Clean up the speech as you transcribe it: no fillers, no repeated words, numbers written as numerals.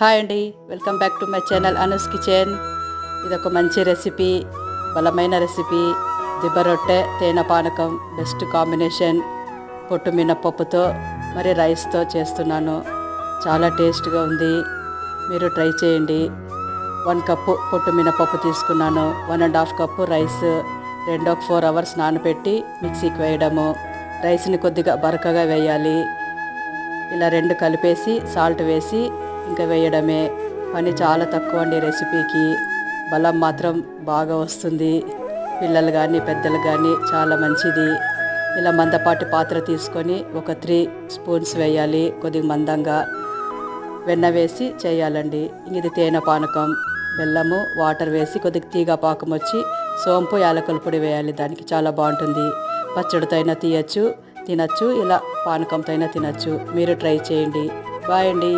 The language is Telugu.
హాయ్ అండి, welcome back to my channel Anu's kitchen. ఇదొక మంచి రెసిపీ, బలమైన రెసిపీ. దిబ్బ రొట్టె తేనె పానకం బెస్ట్ కాంబినేషన్. పొట్టు మినపప్పుతో మరి రైస్తో చేస్తున్నాను. చాలా టేస్ట్గా ఉంది, మీరు ట్రై చేయండి. 1 కప్పు పొట్టు మినపప్పు తీసుకున్నాను. 1.5 కప్పు రైస్. 4 అవర్స్ నానబెట్టి మిక్సీకి వేయడము. రైస్ని కొద్దిగా బరకగా వేయాలి. ఇలా 2 కలిపేసి సాల్ట్ వేసి ఇంకా వేయడమే. పని చాలా తక్కువ అండి రెసిపీకి. బలం మాత్రం బాగా వస్తుంది. పిల్లలు కానీ పెద్దలు కానీ చాలా మంచిది. ఇలా మందపాటి పాత్ర తీసుకొని ఒక 3 స్పూన్స్ వేయాలి. కొద్దిగా మందంగా వెన్న వేసి చేయాలండి. ఇది తేనె పానకం. బెల్లము వాటర్ వేసి కొద్దిగా తీగ పాకం వచ్చి సోంపు యాలకుల పొడి వేయాలి. దానికి చాలా బాగుంటుంది. పచ్చడితో అయినా తినచ్చు. ఇలా పానకంతో అయినా తినచ్చు. మీరు ట్రై చేయండి. బాయ్ అండి.